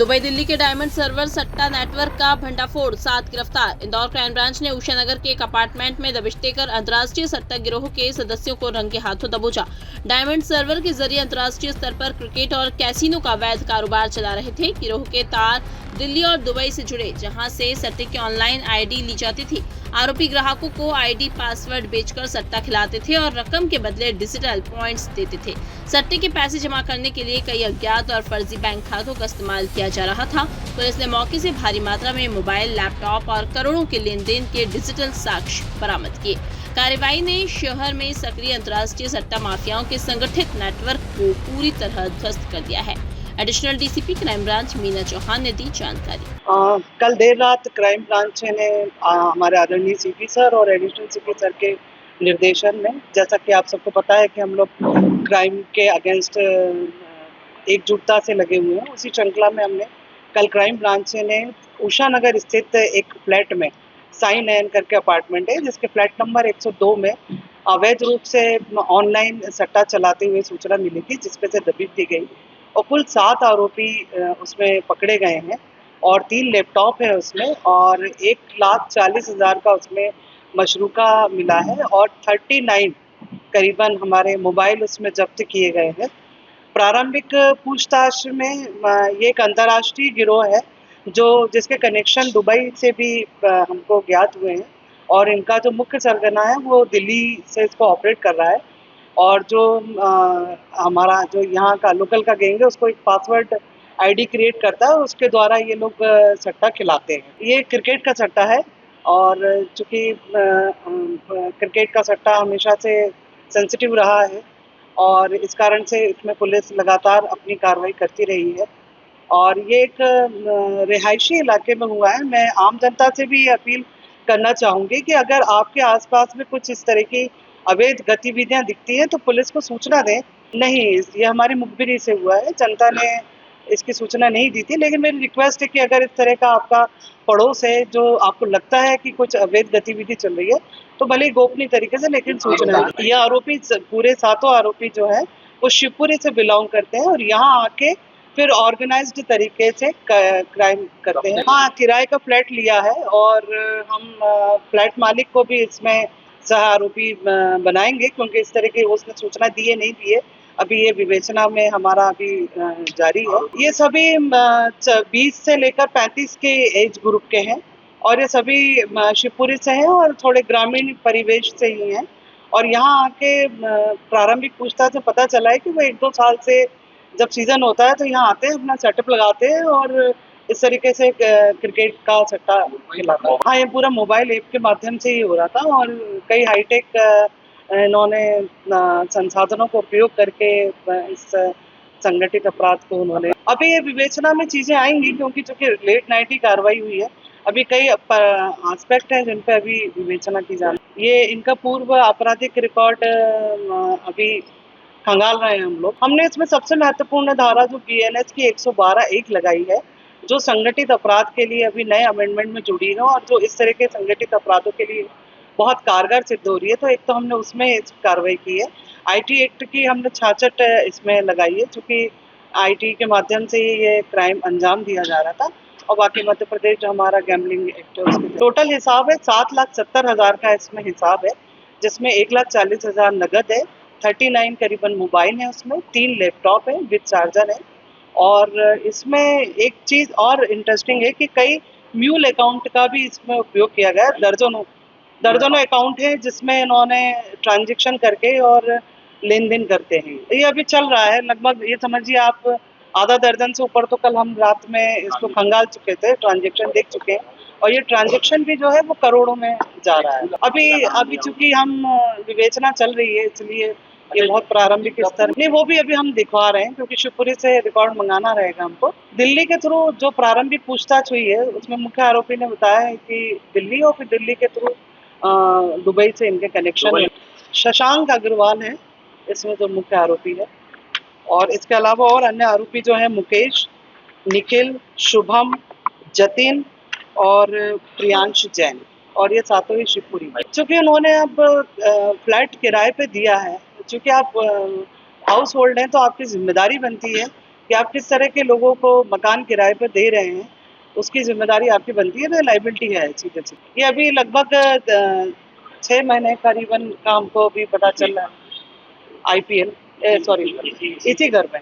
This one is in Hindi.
दुबई दिल्ली के डायमंड सर्वर सट्टा नेटवर्क का भंडाफोड़, 7 गिरफ्तार। इंदौर क्राइम ब्रांच ने उषानगर के एक अपार्टमेंट में दबिश देकर अंतर्राष्ट्रीय सट्टा गिरोह के सदस्यों को रंगे हाथों दबोचा। डायमंड सर्वर के जरिए अंतर्राष्ट्रीय स्तर पर क्रिकेट और कैसीनो का अवैध कारोबार चला रहे थे। गिरोह के तार दिल्ली और दुबई से जुड़े, जहां से सट्टे की ऑनलाइन आईडी ली जाती थी। आरोपी ग्राहकों को आईडी पासवर्ड बेचकर सट्टा खिलाते थे और रकम के बदले डिजिटल पॉइंट्स देते थे। सट्टे के पैसे जमा करने के लिए कई अज्ञात और फर्जी बैंक खातों का इस्तेमाल किया जा रहा था। पुलिस ने मौके से भारी मात्रा में मोबाइल, लैपटॉप और करोड़ों के लेन देन के डिजिटल साक्ष्य बरामद किए। कार्रवाई ने शहर में सक्रिय अंतर्राष्ट्रीय सट्टा माफियाओं के संगठित नेटवर्क को पूरी तरह ध्वस्त कर दिया है। Additional DCP crime branch Meena Chauhan ने दी जानकारी। कल देर रात क्राइम ब्रांच ने हमारे आदरणीय सीपी सर और एडिशनल सीपी सर के निर्देशन में, जैसा कि आप सबको पता है कि हम लोग क्राइम के अगेंस्ट एकजुटता से लगे हुए हैं, उसी श्रृंखला में हमने कल क्राइम ब्रांच ने उषानगर स्थित एक फ्लैट में साई नयन करके अपार्टमेंट है, जिसके फ्लैट नंबर 102 में अवैध रूप से ऑनलाइन सट्टा चलाते हुए सूचना मिली थी, जिसपे से दबिश दी गई और कुल 7 आरोपी उसमें पकड़े गए हैं और 3 लैपटॉप है उसमें और 1,40,000 का उसमें मशरूका मिला है और 39 करीबन हमारे मोबाइल उसमें जब्त किए गए हैं। प्रारंभिक पूछताछ में ये एक अंतर्राष्ट्रीय गिरोह है जिसके कनेक्शन दुबई से भी हमको ज्ञात हुए हैं और इनका जो मुख्य सरगना है वो दिल्ली से इसको ऑपरेट कर रहा है और जो हमारा जो यहाँ का लोकल का गैंग है उसको एक पासवर्ड आईडी क्रिएट करता है और उसके द्वारा ये लोग सट्टा खिलाते हैं। ये क्रिकेट का सट्टा है और चूँकि क्रिकेट का सट्टा हमेशा से सेंसिटिव रहा है और इस कारण से इसमें पुलिस लगातार अपनी कार्रवाई करती रही है और ये एक रिहायशी इलाके में हुआ है। मैं आम जनता से भी अपील करना चाहूँगी कि अगर आपके आसपास में कुछ इस तरह की अवैध गतिविधियां दिखती हैं तो पुलिस को सूचना दें। नहीं, ये हमारी मुखबिरी से हुआ है, जनता ने इसकी सूचना नहीं दी थी, लेकिन मेरी रिक्वेस्ट है कि अगर इस तरह का आपका पड़ोस है जो आपको लगता है कि कुछ अवैध गतिविधि चल रही है तो भले ही गोपनीय तरीके से लेकिन सूचना दें। ये आरोपी पूरे 7 आरोपी जो है वो शिवपुरी से बिलोंग करते हैं और यहाँ आके फिर ऑर्गेनाइज्ड तरीके से क्राइम करते हैं। हाँ, किराए का फ्लैट लिया है और हम फ्लैट मालिक को भी इसमें सह आरोपी बनाएंगे क्योंकि इस तरह की उसने सूचना दी है नहीं दी है, अभी ये विवेचना में हमारा अभी जारी है। ये सभी 20 से लेकर 35 के एज ग्रुप के हैं और ये सभी शिवपुरी से हैं और थोड़े ग्रामीण परिवेश से ही हैं और यहाँ आके प्रारंभिक पूछताछ में पता चला है कि वो 1-2 साल से जब सीजन होता है तो यहाँ आते हैं, अपना सेटअप लगाते हैं और इस तरीके से क्रिकेट का सट्टा खिलाता है। हाँ, ये पूरा मोबाइल ऐप के माध्यम से ही हो रहा था और कई हाईटेक इन्होंने संसाधनों को उपयोग करके इस संगठित अपराध को उन्होंने, अभी ये विवेचना में चीजें आएंगी क्योंकि चूंकि लेट नाइट ही कार्रवाई हुई है, अभी कई एस्पेक्ट हैं जिन पे अभी विवेचना की जा रही है। ये इनका पूर्व आपराधिक रिकॉर्ड अभी खंगाल रहे हैं हम लोग। हमने इसमें सबसे महत्वपूर्ण धारा जो बीएनएस की 112(1) लगाई है जो संगठित अपराध के लिए अभी नए अमेंडमेंट में जुड़ी है और जो इस तरह के संगठित अपराधों के लिए बहुत कारगर सिद्ध हो रही है, तो एक तो हमने उसमें कार्रवाई की है। आईटी एक्ट की हमने 66 इसमें लगाई है क्योंकि आईटी के माध्यम से ही ये क्राइम अंजाम दिया जा रहा था और बाकी मध्य प्रदेश जो हमारा गैम्बलिंग एक्ट है उसके टोटल हिसाब है 7,70,000 का इसमें हिसाब है, जिसमें 1,40,000 नगद है, 39 करीबन मोबाइल है, उसमें 3 लैपटॉप है विद चार्जर है और इसमें एक चीज और इंटरेस्टिंग है कि कई म्यूल अकाउंट का भी इसमें उपयोग किया गया है। दर्जनों अकाउंट है जिसमें इन्होंने ट्रांजैक्शन करके और लेन देन करते हैं। ये अभी चल रहा है, लगभग ये समझिए आप आधा दर्जन से ऊपर तो कल हम रात में इसको खंगाल चुके थे, ट्रांजैक्शन देख चुके हैं और ये ट्रांजैक्शन भी जो है वो करोड़ों में जा रहा है। अभी चूंकि हम विवेचना चल रही है इसलिए ये बहुत प्रारंभिक स्तर नहीं, वो भी अभी हम दिखवा रहे हैं क्योंकि शिवपुरी से रिकॉर्ड मंगाना रहेगा हमको। दिल्ली के थ्रू जो प्रारंभिक पूछताछ हुई है उसमें मुख्य आरोपी ने बताया है कि दिल्ली और फिर दिल्ली के थ्रू दुबई से इनके कनेक्शन है। शशांक अग्रवाल है इसमें जो मुख्य आरोपी है और इसके अलावा और अन्य आरोपी जो है मुकेश, निखिल, शुभम, जतिन और प्रियांश जैन और ये सातों ही शिवपुरी। चूंकि उन्होंने अब फ्लैट किराए पे दिया है, चूंकि आप हाउस होल्ड हैं तो आपकी जिम्मेदारी बनती है कि आप किस तरह के लोगों को मकान किराए पर दे रहे हैं, उसकी जिम्मेदारी आपकी बनती है ना, लाइबिलिटी है सीधे से। ये अभी लगभग 6 महीने करीबन का हमको भी पता चल रहा है, IPL सॉरी इसी घर में।